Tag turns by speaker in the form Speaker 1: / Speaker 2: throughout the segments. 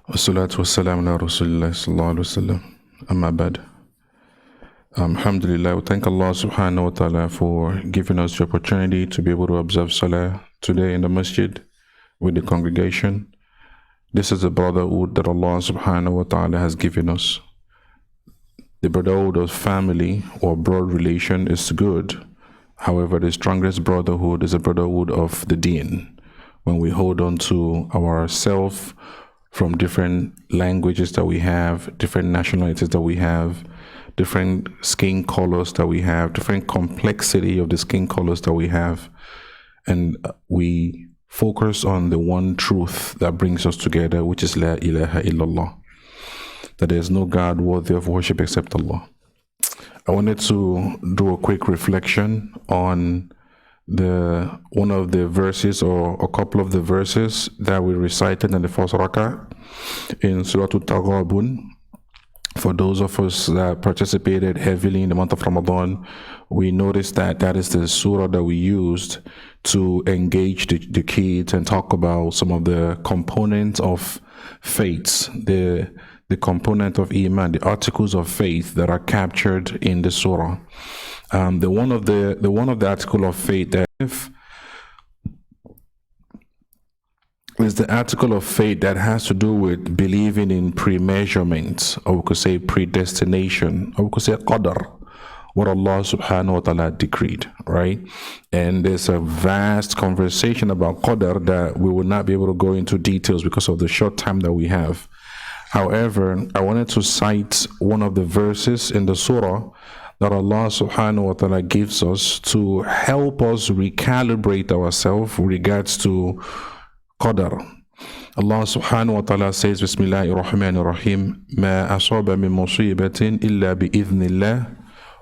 Speaker 1: Wassalatu wassalamu ala Rasulillah sallallahu alaihi wasallam. Amma ba'd. Alhamdulillah, we thank Allah subhanahu wa ta'ala for giving us the opportunity to be able to observe Salah today in the masjid with the congregation. This is the brotherhood that Allah subhanahu wa ta'ala has given us. The brotherhood of family or blood relation is good. However, the strongest brotherhood is a brotherhood of the deen. When we hold on to ourselves from different languages that we have, different nationalities that we have, different skin colors that we have, different complexity of the skin colors that we have, and we focus on the one truth that brings us together, which is La ilaha illallah, that there is no God worthy of worship except Allah. I wanted to do a quick reflection on one of the verses or a couple of the verses that we recited in the first rakah in Surah At-Taghabun. For those of us that participated heavily in the month of Ramadan, we noticed that that is the surah that we used to engage the kids and talk about some of the components of faith, the component of Iman, the articles of faith that are captured in the surah. The one of the article of faith that is the article of faith that has to do with believing in pre-measurement, or we could say predestination, or we could say qadar, what Allah subhanahu wa ta'ala decreed, right? And there's a vast conversation about qadar that we will not be able to go into details because of the short time that we have. However, I wanted to cite one of the verses in the surah that Allah subhanahu wa ta'ala gives us to help us recalibrate ourselves with regards to qadar. Allah subhanahu wa ta'ala says, Bismillahir Rahmanir Rahim, Ma asaba min musibatin illa bi idhnillah,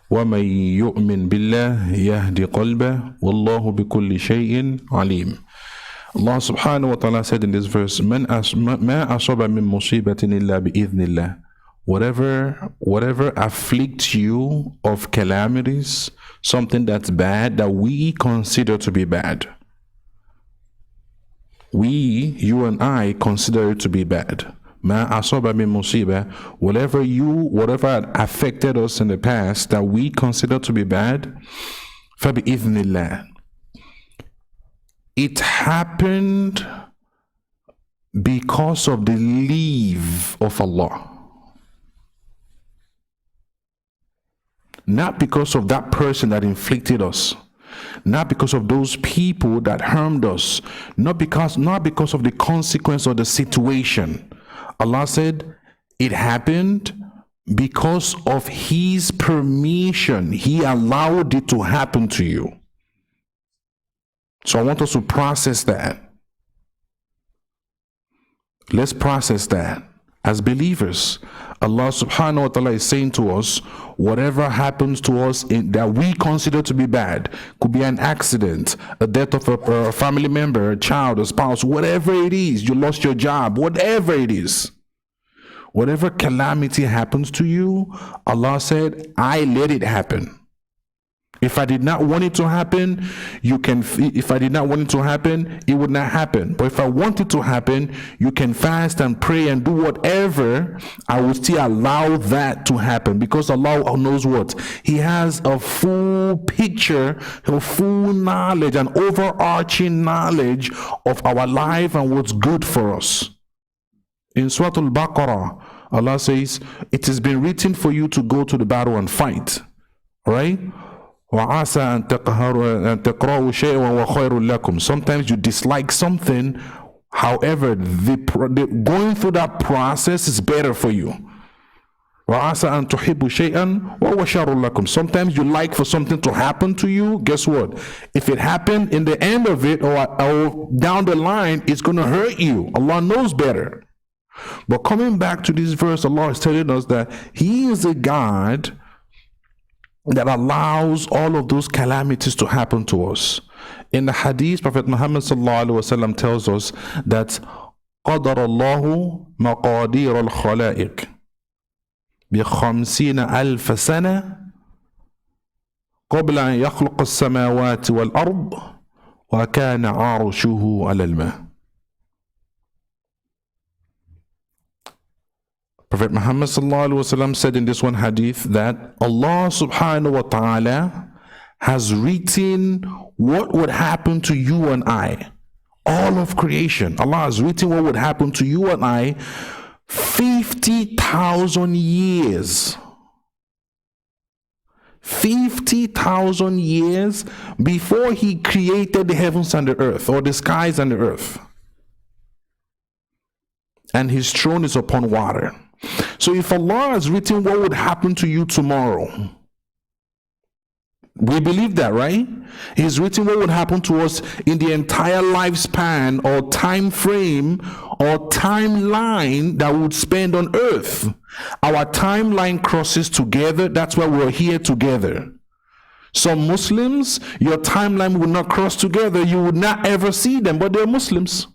Speaker 1: wa man yu'min billah yahdi qalbah, wallahu bi kulli shay'in alim. Allah subhanahu wa ta'ala said in this verse, Ma asaba min musibatin illa bi idhnillah. Whatever afflicts you of calamities, something that's bad, that we consider to be bad. You and I consider it to be bad. Ma asaba min musibah, whatever affected us in the past that we consider to be bad, fa bi idhnillah. It happened because of the leave of Allah. Not because of that person that inflicted us, not because of those people that harmed us, not because of the consequence of the situation. Allah said it happened because of His permission. He allowed it to happen to you. So I want us to process that. Let's process that. As believers, Allah subhanahu wa ta'ala is saying to us, whatever happens to us that we consider to be bad, could be an accident, a death of a family member, a child, a spouse, whatever it is, you lost your job, whatever it is, whatever calamity happens to you, Allah said, I let it happen. If I did not want it to happen, if I did not want it to happen, it would not happen. But if I want it to happen, you can fast and pray and do whatever. I will still allow that to happen because Allah knows what? He has a full picture, a full knowledge, an overarching knowledge of our life and what's good for us. In Surah Al-Baqarah, Allah says, it has been written for you to go to the battle and fight. Right? Sometimes you dislike something, however, going through that process is better for you. Sometimes you like for something to happen to you. Guess what? If it happened in the end of it or down the line, it's going to hurt you. Allah knows better. But coming back to this verse, Allah is telling us that He is a God that allows all of those calamities to happen to us. In the Hadith, Prophet Muhammad ﷺ tells us that قَدَرَ اللَّهُ مَقَادِيرَ الْخَلَائِقِ ب50,000 سنة قبل أن يخلق السماوات والأرض وكان عرشه على الماء. Prophet Muhammad said in this one hadith that Allah subhanahu wa ta'ala has written what would happen to you and I. All of creation. Allah has written what would happen to you and I 50,000 years. 50,000 years before He created the heavens and the earth, or the skies and the earth. And His throne is upon water. So if Allah has written what would happen to you tomorrow, we believe that, right? He's written what would happen to us in the entire lifespan or time frame or timeline that we would spend on earth. Our timeline crosses together. That's why we're here together. Some Muslims, your timeline will not cross together. You would not ever see them, but they're Muslims.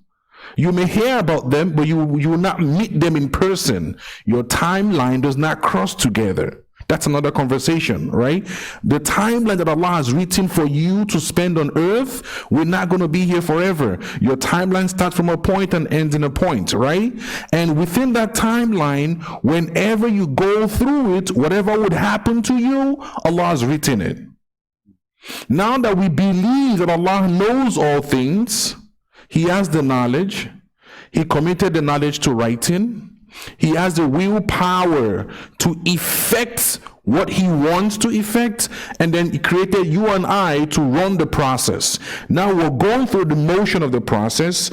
Speaker 1: You may hear about them, but you will not meet them in person. Your timeline does not cross together. That's another conversation, right? The timeline that Allah has written for you to spend on earth, we're not going to be here forever. Your timeline starts from a point and ends in a point, right? And within that timeline, whenever you go through it, whatever would happen to you, Allah has written it. Now that we believe that Allah knows all things, He has the knowledge, He committed the knowledge to writing, He has the willpower to effect what He wants to effect, and then He created you and I to run the process. Now we're going through the motion of the process.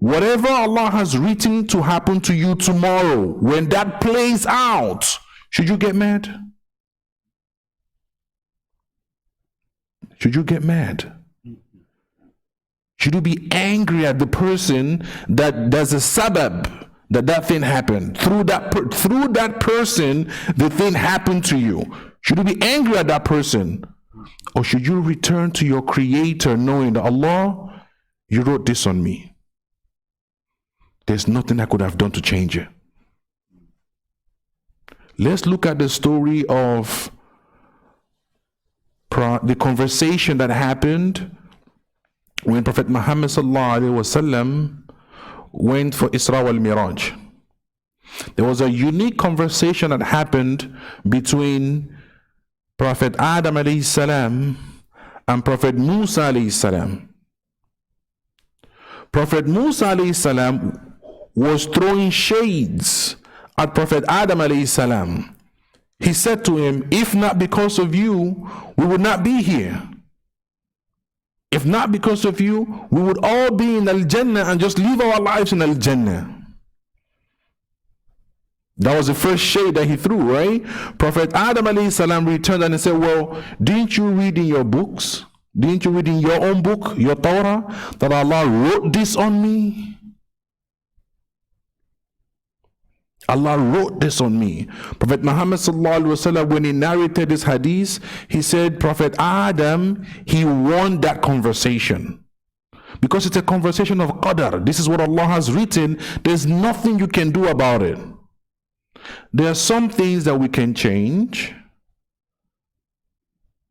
Speaker 1: Whatever Allah has written to happen to you tomorrow, when that plays out, should you get mad? Should you get mad? Should you be angry at the person that there's a sabab that thing happened? Through that person, the thing happened to you. Should you be angry at that person? Or should you return to your Creator knowing that, Allah, you wrote this on me. There's nothing I could have done to change it. Let's look at the story of the conversation that happened when Prophet Muhammad went for Isra wal Miraj. There was a unique conversation that happened between Prophet Adam alayhi salam and Prophet Musa alayhi salam. Prophet Musa alayhi salam was throwing shades at Prophet Adam alayhi salam. He said to him, if not because of you, we would not be here. If not because of you, we would all be in Al-Jannah and just live our lives in Al-Jannah. That was the first shade that he threw, right? Prophet Adam alayhi salam returned and he said, well, didn't you read in your books? Didn't you read in your own book, your Torah, that Allah wrote this on me? Allah wrote this on me. Prophet Muhammad when he narrated this hadith, he said, Prophet Adam, he won that conversation. Because it's a conversation of qadar. This is what Allah has written. There's nothing you can do about it. There are some things that we can change.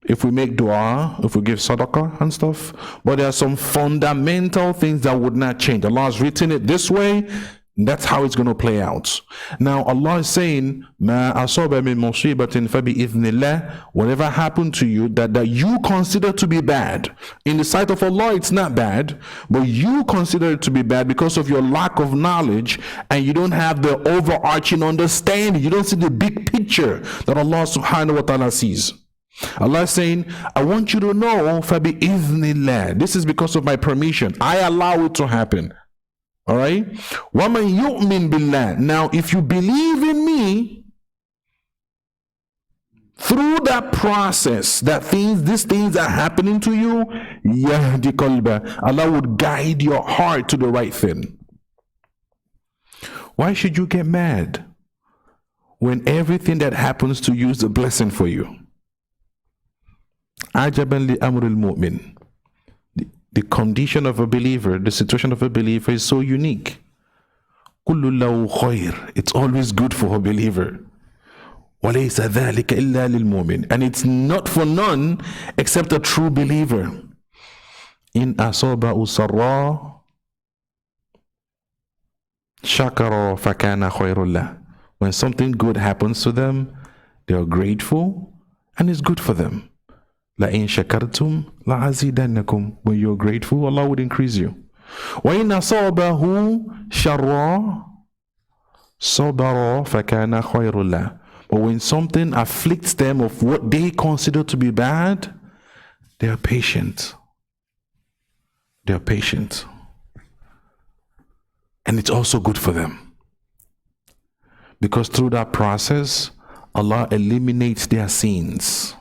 Speaker 1: If we make dua, if we give sadaqah and stuff. But there are some fundamental things that would not change. Allah has written it this way. That's how it's going to play out. Now Allah is saying, "Ma asaba min musibatin fa bi'idhnillah." Whatever happened to you that you consider to be bad, in the sight of Allah it's not bad, but you consider it to be bad because of your lack of knowledge, and you don't have the overarching understanding. You don't see the big picture that Allah subhanahu wa ta'ala sees. Allah is saying, I want you to know, fa bi'idhnillah. This is because of my permission. I allow it to happen. All right. وَمَنْ يُؤْمِنْ بِاللَّهِ. Now, if you believe in me, through that process, these things are happening to you, يَهْدِ قَلْبَ. Allah would guide your heart to the right thing. Why should you get mad when everything that happens to you is a blessing for you? عَجَبًا لِأَمْرِ الْمُؤْمِنِ. The condition of a believer, the situation of a believer is so unique. كُلُّ لَهُ خَيْرٌ. It's always good for a believer. وَلَيْسَ ذَلِكَ إِلَّا لِلْمُؤْمِنِ. And it's not for none except a true believer. إِنْ أَصَابَهُ سَرًّا شَكَرَ فَكَانَ خَيْرٌ لَهُ. When something good happens to them, they are grateful and it's good for them. لَإِن شَكَرْتُمْ لَأَزِيدَنَّكُمْ. When you're grateful, Allah would increase you. وَإِنْ أَصَابَهُ شَرًّا صَبَرَ فَكَانَ خَيْرٌ لَهُ. But when something afflicts them of what they consider to be bad, they are patient. They are patient. And it's also good for them. Because through that process, Allah eliminates their sins.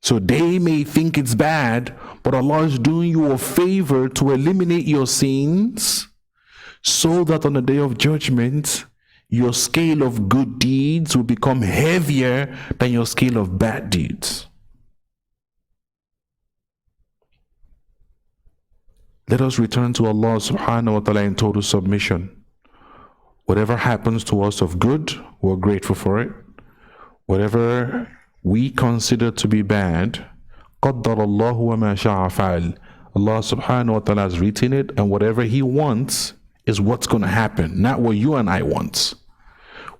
Speaker 1: So they may think it's bad, but Allah is doing you a favor to eliminate your sins so that on the day of judgment, your scale of good deeds will become heavier than your scale of bad deeds. Let us return to Allah subhanahu wa ta'ala in total submission. Whatever happens to us of good, we're grateful for it. Whatever we consider to be bad, قَدَّرَ اللَّهُ وَمَا شَاءَ فَعَلَ. Allah subhanahu wa ta'ala has written it, and whatever He wants is what's going to happen, not what you and I want.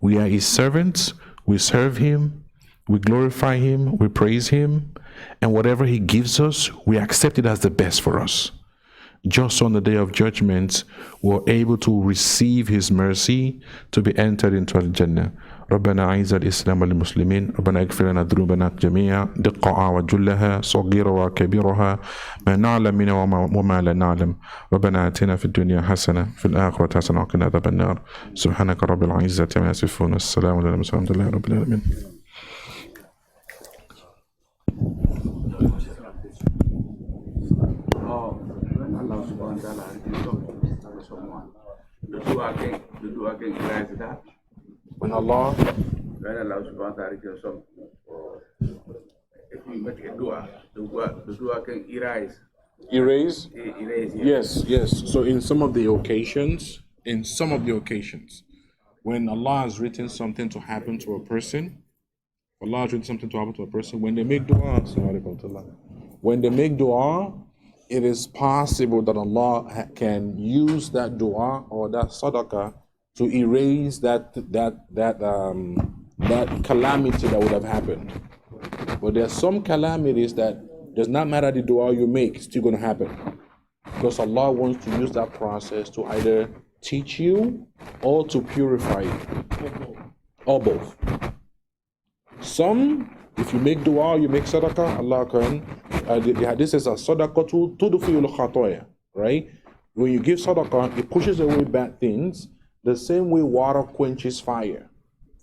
Speaker 1: We are His servants, we serve Him, we glorify Him, we praise Him, and whatever He gives us, we accept it as the best for us. Just on the day of judgment, we're able to receive His mercy to be entered into Al-Jannah. ربنا أعز الإسلام والمسلمين ربنا اغفر لنا ذنوبنا جميعا دقها وجلها صغيرها وكبيرها ما نعلم منها وما لا نعلم ربنا آتنا في الدنيا حسنة في الآخرة حسنة وقنا عذاب النار سبحانك رب العزة عما يصفون والسلام على المرسلين والحمد لله رب العالمين. When Allah subhanahu wa ta'ala if we make a dua, the dua can erase. Erase? Erase, yes. Yes. So in some of the occasions, when Allah has written something to happen to a person, when they make dua, it is possible that Allah can use that dua or that sadaqah to erase that calamity that would have happened. But there are some calamities that does not matter the dua you make, it's still going to happen. Because Allah wants to use that process to either teach you or to purify you. Or both. Some, if you make dua, you make sadaqah, Allah can. This is a sadaqah to tudfi'ul khatoya, right? When you give sadaqah, it pushes away bad things. The same way water quenches fire.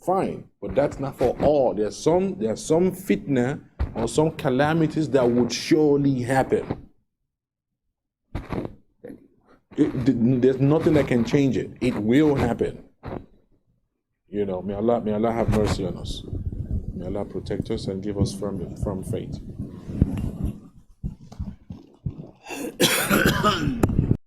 Speaker 1: Fine, but that's not for all. There's some fitna or some calamities that would surely happen. There's nothing that can change it. It will happen. May Allah have mercy on us. May Allah protect us and give us firm faith.